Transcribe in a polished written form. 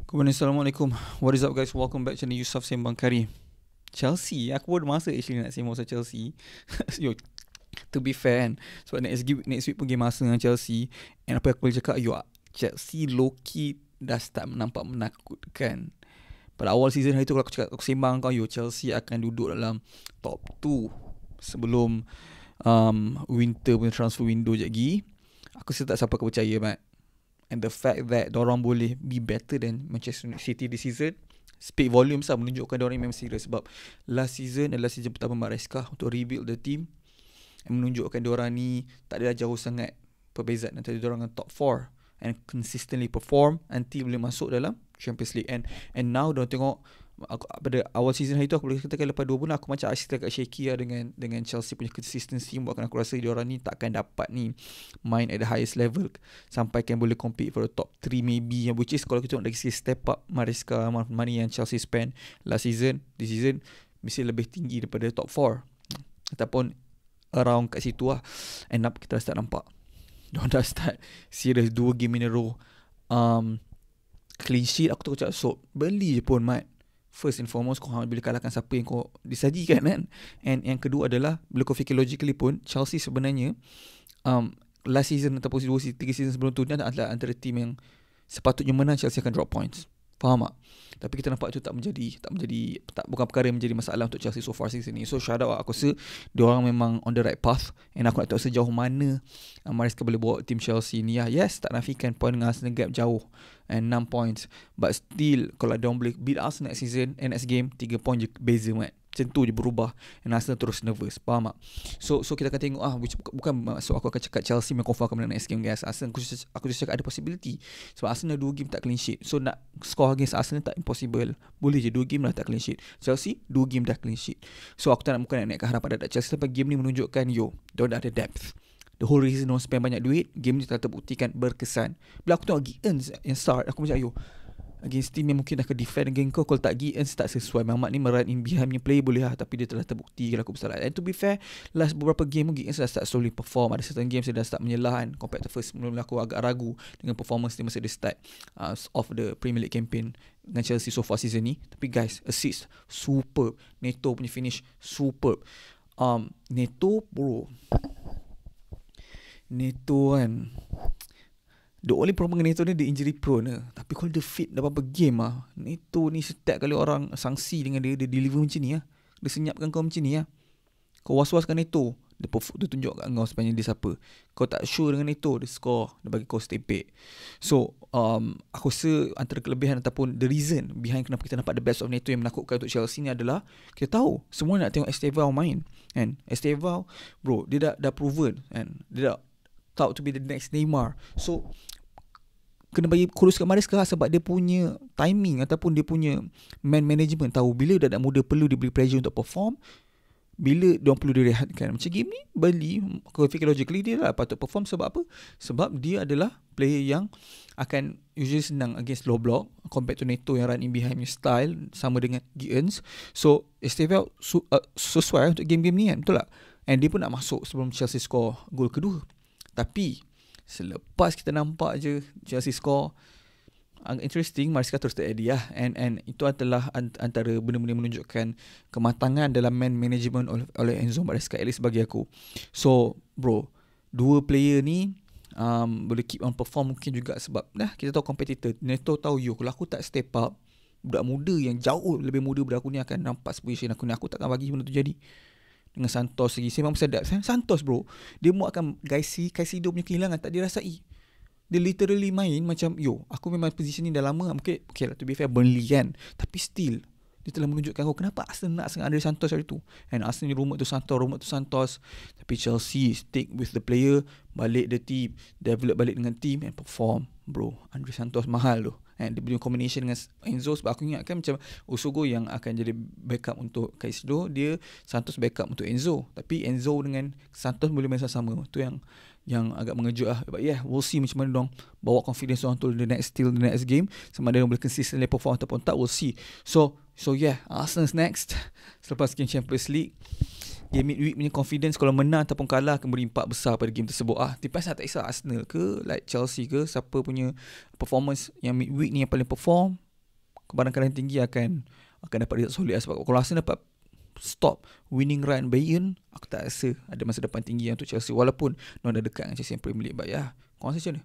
Kemudian Assalamualaikum. What is up guys? Welcome back to the Yusuf Sembang Kari. Chelsea, aku pun masa actually nak sembang pasal Chelsea. Yo, to be fair kan, sebab next week pun game Arsenal dengan Chelsea. And apa aku boleh cakap, Chelsea low-key dah start nampak menakutkan. Pada awal season hari tu kalau aku sembang kau, Chelsea akan duduk dalam top 2 sebelum winter punya transfer window je lagi. Aku rasa tak siapa akan percaya, Mat. And the fact that dorang boleh be better than Manchester City this season speak volumes lah, menunjukkan dorang memang serius. Sebab last season adalah season pertama Maresca untuk rebuild the team, and menunjukkan dorang ni tak adalah jauh sangat perbezaan antara dorang dengan top 4, and consistently perform until boleh masuk dalam Champions League. And now dorang tengok pada awal season hari tu, aku boleh katakan lepas 2 bulan aku macam agak shaky lah dengan Chelsea punya consistency, buatkan aku rasa diorang ni takkan dapat ni main at the highest level sampai kan boleh compete for the top 3 maybe, which is kalau kita tengok dari segi step up Maresca, money yang Chelsea spend last season, this season mesti lebih tinggi daripada top 4 ataupun around kat situ lah. And up kita dah start nampak diorang dah start serious 2 game in a row clean sheet. Aku tu cakap, so beli je pun, Mat. First and foremost, kau bila kalahkan siapa yang kau disajikan kan. And yang kedua adalah, bila kau fikir logically pun, Chelsea sebenarnya last season ataupun 2-3 season sebelum tu, dia adalah antara team yang sepatutnya menang, Chelsea akan drop points. Faham tak? Tapi kita nampak itu bukan perkara yang menjadi masalah untuk Chelsea so far season ni. So shout out, aku rasa diorang memang on the right path. And aku nak tahu sejauh mana Maresca boleh bawa tim Chelsea ni. Yes, tak nafikan point dengan Arsenal gap jauh and 6 points, but still kalau diorang boleh beat Arsenal next season and next game 3 point je beza, Mat. Macam tu je berubah, and Arsenal terus nervous. Faham tak? So kita akan tengok bukan maksud aku akan cakap Chelsea memang confirm akan menang next game against Arsenal. Aku just cakap ada possibility. Sebab Arsenal 2 game tak clean sheet, so nak score against Arsenal tak impossible. Boleh je 2 game lah tak clean sheet. Chelsea 2 game dah clean sheet. So aku tak nak naikkan harapan pada Chelsea, tapi game ni menunjukkan diorang dah ada depth. The whole reason diorang spend banyak duit, game ni telah terbuktikan berkesan. Bila aku tengok Giants yang start, aku macam against team yang mungkin akan defend against kau, kalau tak Giants tak sesuai. Mamat ni merun in behind punya play boleh lah, tapi dia telah terbukti kalau aku bersalah. And to be fair, last beberapa game Giants dah start slowly perform. Ada certain games dia dah start menyelah kan, compared to first. Mula-mula aku agak ragu dengan performance dia masa dia start of the Premier League campaign dengan Chelsea so far season ni. Tapi guys, assist superb, Neto punya finish superb. Neto kan, the only problem dengan Neto ni, dia injury prone. Tapi kalau dia fit dah berapa game Neto ni setiap kali orang sangsi dengan dia deliver macam ni dia senyapkan kau macam ni Kau was-waskan Neto, dia tunjuk kat kau sebenarnya dia siapa. Kau tak sure dengan Neto, dia score, dia bagi kau stepek. So aku rasa antara kelebihan ataupun the reason behind kenapa kita nampak the best of Neto yang menakutkan untuk Chelsea ni adalah kita tahu semua nak tengok Estevao main, and Estevao bro, dia dah proven, and dia dah thought to be the next Neymar. So kena bagi kurus kat Maresca sebab dia punya timing ataupun dia punya man management, tahu bila dah muda perlu diberi pressure untuk perform, bila diorang perlu direhatkan. Macam game ni beli, aku fikir logically dia lah patut perform. Sebab apa? Sebab dia adalah player yang akan usually senang against low block compared to Neto yang run in behind punya style sama dengan Giants. So Estevao sesuai untuk game-game ni kan, betul tak? And dia pun nak masuk sebelum Chelsea score gol kedua. Tapi selepas kita nampak je Chelsea score, interesting, Maresca terus terjadi lah. And itu adalah antara benda-benda menunjukkan kematangan dalam man management oleh Enzo Maresca, at least bagi aku. So bro, 2 player ni boleh keep on perform mungkin juga sebab kita tahu competitor. Neto tahu kalau aku tak step up, budak muda yang jauh lebih muda daripada aku ni akan nampak position aku ni. Aku takkan bagi benda tu jadi. Dengan Santos lagi, saya memang sedap Santos bro, dia akan Caicedo punya kehilangan tak dirasai. Dia literally main macam aku memang position ni dah lama. Okay lah, to be fair Burnley kan, tapi still dia telah menunjukkan kenapa Arsenal nak sangat Andre Santos hari tu. And Arsenal ni rumor tu Santos, tapi Chelsea stick with the player, balik the team, develop balik dengan team and perform. Bro, Andre Santos mahal tu. And dia punya combination dengan Enzo, sebab aku ingatkan macam Osogo yang akan jadi backup untuk Caicedo, dia Santos backup untuk Enzo. Tapi Enzo dengan Santos boleh main sama. Tu yang agak mengejut lah. But we'll see macam mana dong bawa confidence orang tu the next game, sama ada boleh consistently perform ataupun tak, we'll see. So Arsenal's next selepas game Champions League. Game midweek punya confidence, kalau menang ataupun kalah akan beri impak besar pada game tersebut. Depends tak kisah Arsenal ke like Chelsea ke, siapa punya performance yang midweek ni yang paling perform, kebarangkalian tinggi akan dapat result solid. Sebab kalau Arsenal dapat stop winning run Bayern, aku tak rasa ada masa depan tinggi untuk Chelsea, walaupun dah dekat dengan Chelsea Premier League. But ya, kau rasa macam mana?